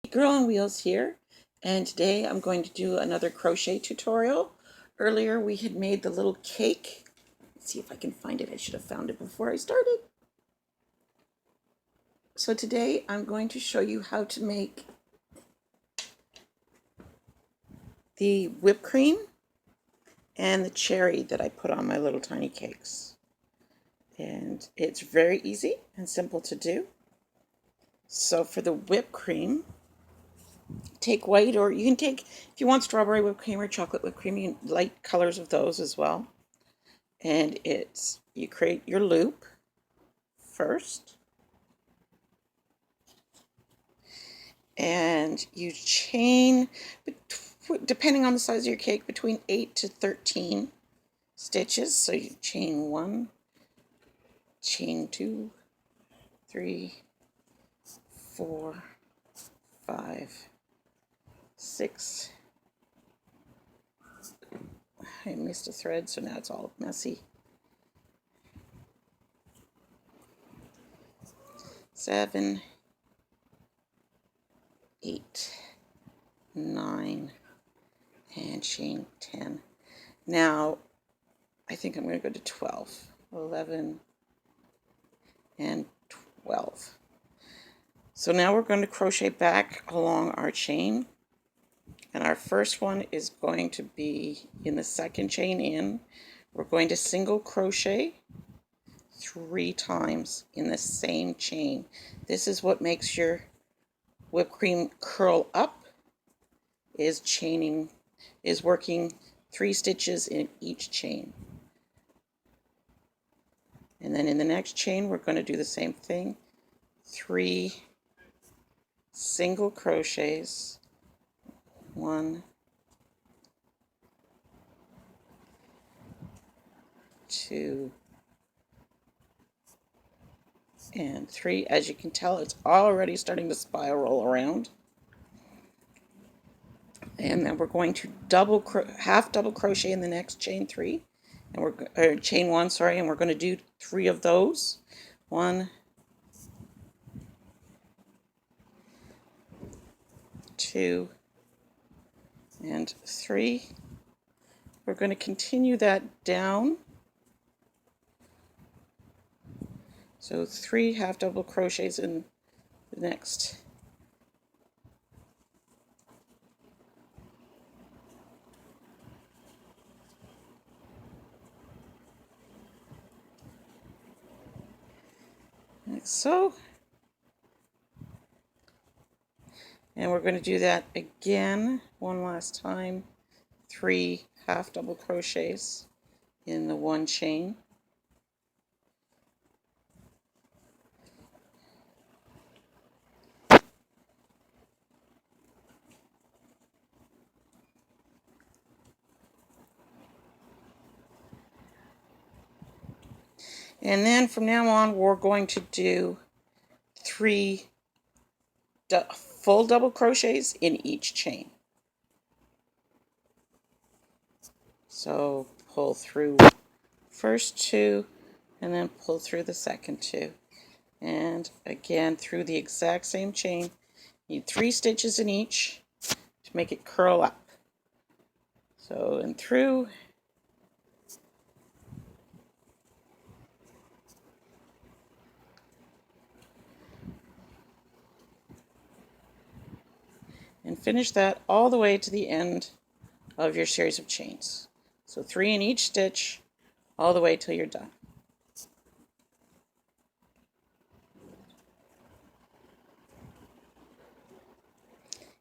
Girl on Wheels here, and today I'm going to do another crochet tutorial. Earlier we had made the little cake. Let's see if I can find it. I should have found it before I started. So today I'm going to show you how to make the whipped cream and the cherry that I put on my little tiny cakes. And it's very easy and simple to do. So for the whipped cream, take white, or you can take, if you want strawberry whipped cream or chocolate whipped cream, you can light colors of those as well. And you create your loop first, and you chain, depending on the size of your cake, between 8 to 13 stitches. So you chain 1, chain 2, 3, 4, 5, 6. I missed a thread, so now it's all messy. 7, 8, 9, and chain 10. Now, I think I'm going to go to 12, 11, and 12. So now we're going to crochet back along our chain. And our first one is going to be in the second chain in. We're going to single crochet 3 times in the same chain. This is what makes your whipped cream curl up, is working 3 stitches in each chain. And then in the next chain we're going to do the same thing. 3 single crochets, 1, 2, and 3. As you can tell, it's already starting to spiral around. And then we're going to half double crochet in the next chain 3, and chain 1, sorry, and we're going to do 3 of those. 1, 2, and 3. We're going to continue that down. So 3 half double crochets in the next. Like so. And we're going to do that again one last time. 3 half double crochets in the one chain. And then from now on, we're going to do 3 full double crochets in each chain. So pull through first 2, and then pull through the second 2. And again, through the exact same chain. You need 3 stitches in each to make it curl up. So, and through. And finish that all the way to the end of your series of chains. So 3 in each stitch all the way till you're done.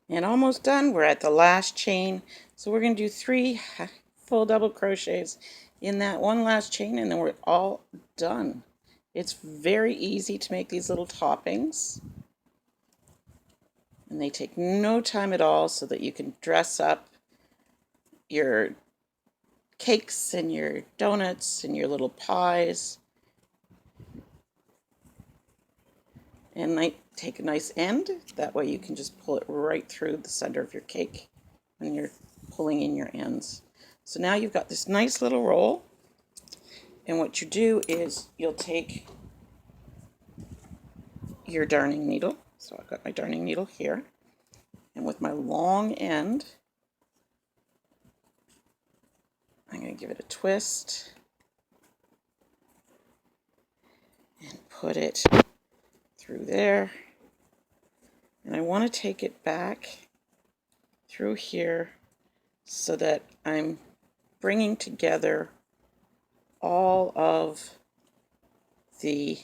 And almost done. We're at the last chain. So we're going to do 3 full double crochets in that one last chain, and then we're all done. It's very easy to make these little toppings. And they take no time at all, so that you can dress up your cakes and your donuts and your little pies. And take a nice end. That way you can just pull it right through the center of your cake when you're pulling in your ends. So now you've got this nice little roll. And what you do is you'll take your darning needle. So I've got my darning needle here. And with my long end, I'm going to give it a twist and put it through there. And I want to take it back through here so that I'm bringing together all of the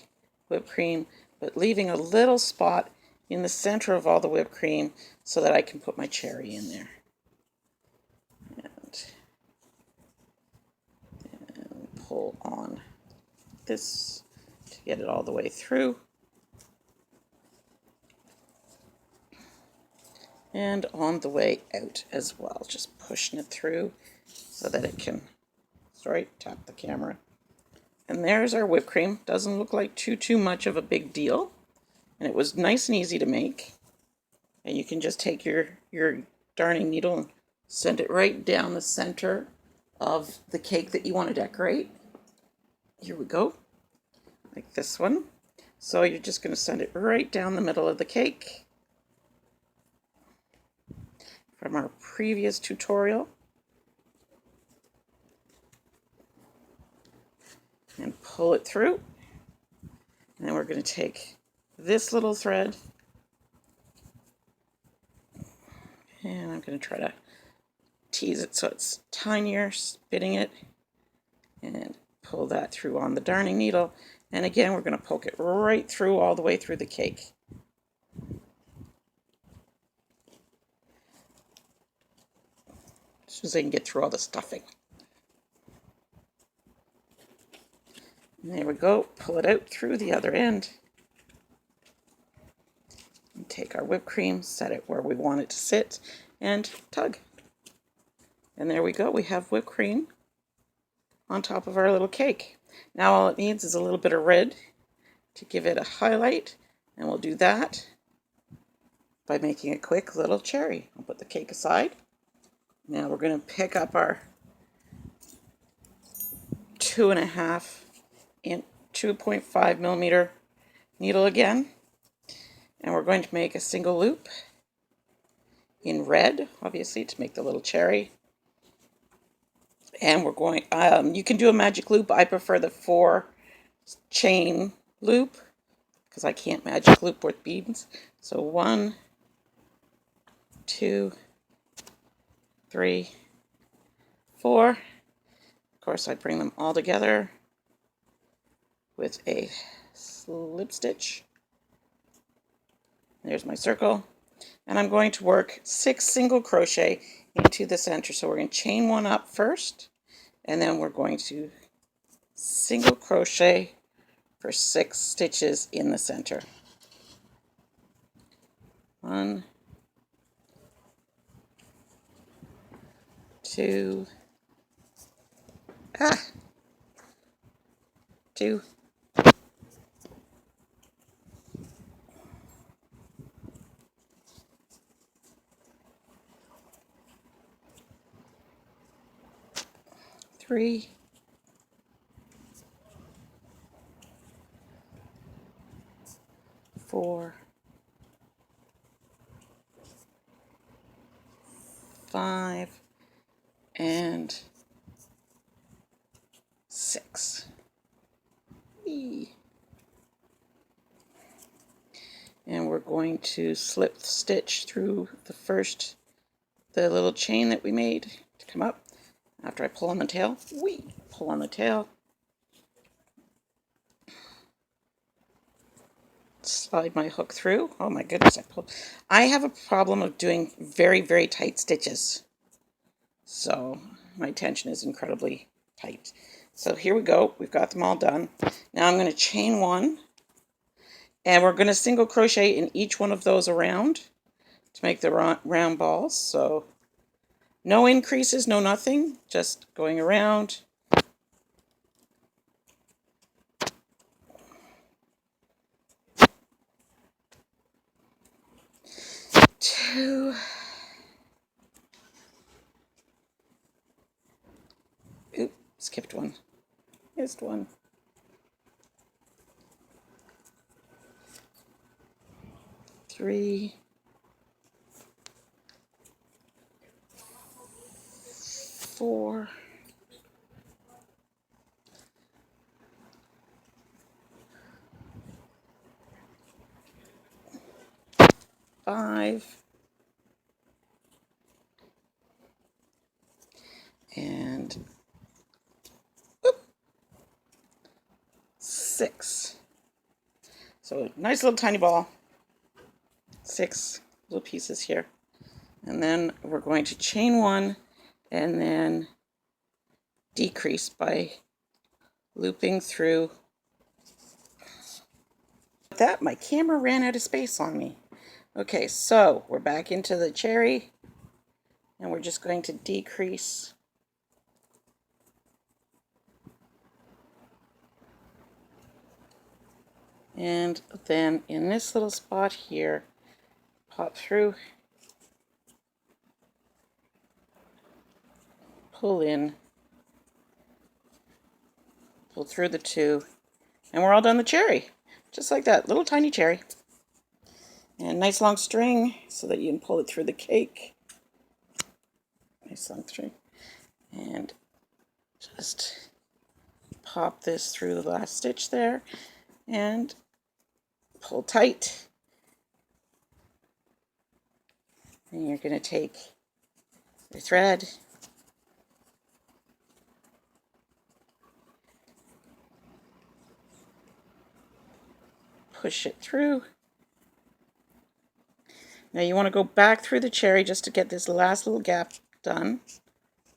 whipped cream, but leaving a little spot in the center of all the whipped cream so that I can put my cherry in there. And pull on this to get it all the way through. And on the way out as well, just pushing it through so that it can, sorry, tap the camera. And there's our whipped cream. Doesn't look like too much of a big deal. And it was nice and easy to make. And you can just take your darning needle and send it right down the center of the cake that you want to decorate. Here we go, like this one. So you're just going to send it right down the middle of the cake. From our previous tutorial. And pull it through. And then we're going to take this little thread and I'm going to try to tease it so it's tinier, spitting it, and pull that through on the darning needle. And again, we're going to poke it right through, all the way through the cake. As soon as I can get through all the stuffing. And there we go, pull it out through the other end. And take our whipped cream, set it where we want it to sit, and tug. And there we go, we have whipped cream on top of our little cake. Now all it needs is a little bit of red to give it a highlight, and we'll do that by making a quick little cherry. I'll put the cake aside. Now we're going to pick up our 2.5 millimeter needle again, and we're going to make a single loop in red, obviously, to make the little cherry. And we're going, you can do a magic loop. I prefer the 4 chain loop because I can't magic loop with beads. So 1, 2, 3, 4. Of course, I bring them all together with a slip stitch. There's my circle. And I'm going to work 6 single crochet into the center. So we're going to chain 1 up first, and then we're going to single crochet for 6 stitches in the center. 1, 2, 2, 3, 4, 5, and 6. And we're going to slip stitch through the little chain that we made to come up. After I pull on the tail, pull on the tail, slide my hook through. Oh my goodness, I have a problem of doing very, very tight stitches. So my tension is incredibly tight. So here we go, we've got them all done. Now I'm going to chain 1, and we're going to single crochet in each one of those around to make the round balls. So no increases, no nothing, just going around. Two. Oop, skipped one. Missed one. 3. 4, 5, and 6. So nice little tiny ball, 6 little pieces here. And then we're going to chain 1 and then decrease by looping through. That my camera ran out of space on me. Okay, so we're back into the cherry and we're just going to decrease and then in this little spot here, pop through, pull in, pull through the 2, and we're all done the cherry. Just like that, little tiny cherry. And nice long string so that you can pull it through the cake. Nice long string. And just pop this through the last stitch there and pull tight. And you're going to take your thread, push it through. Now you want to go back through the cherry just to get this last little gap done,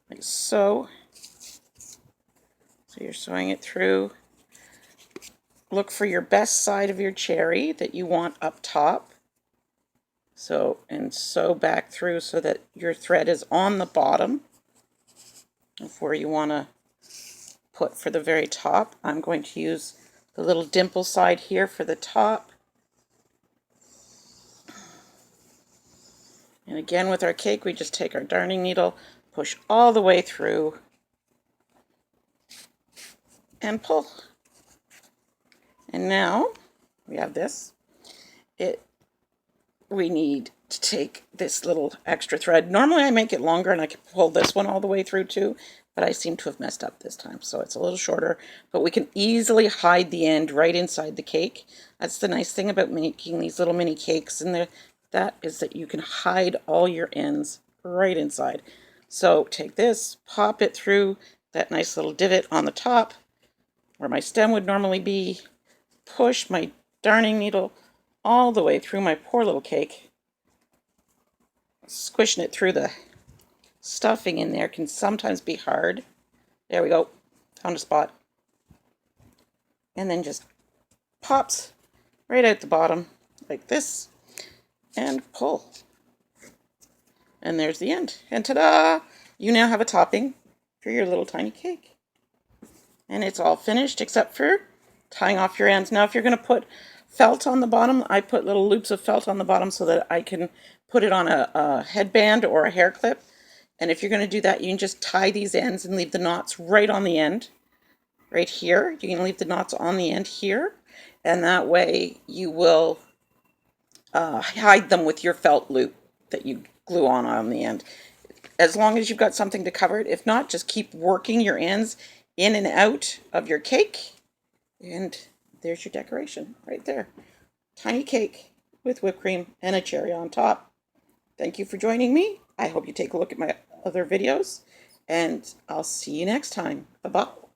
like so. So you're sewing it through. Look for your best side of your cherry that you want up top. So, and sew back through so that your thread is on the bottom of where you want to put for the very top. I'm going to use the little dimple side here for the top. And again with our cake, we just take our darning needle, push all the way through, and pull. And now we have this. We need to take this little extra thread. Normally I make it longer and I can pull this one all the way through too, but I seem to have messed up this time, so it's a little shorter, but we can easily hide the end right inside the cake. That's the nice thing about making these little mini cakes, and that is that you can hide all your ends right inside. So take this, pop it through that nice little divot on the top where my stem would normally be, push my darning needle all the way through my poor little cake. Squishing it through the stuffing in there can sometimes be hard. There we go, found a spot. And then just pops right out the bottom like this and pull. And there's the end. And ta-da! You now have a topping for your little tiny cake. And it's all finished except for tying off your ends. Now if you're going to put felt on the bottom, I put little loops of felt on the bottom so that I can put it on a headband or a hair clip. And if you're going to do that, you can just tie these ends and leave the knots right on the end. Right here. You can leave the knots on the end here. And that way you will hide them with your felt loop that you glue on the end. As long as you've got something to cover it. If not, just keep working your ends in and out of your cake. And there's your decoration right there. Tiny cake with whipped cream and a cherry on top. Thank you for joining me. I hope you take a look at my other videos. And I'll see you next time. Bye-bye.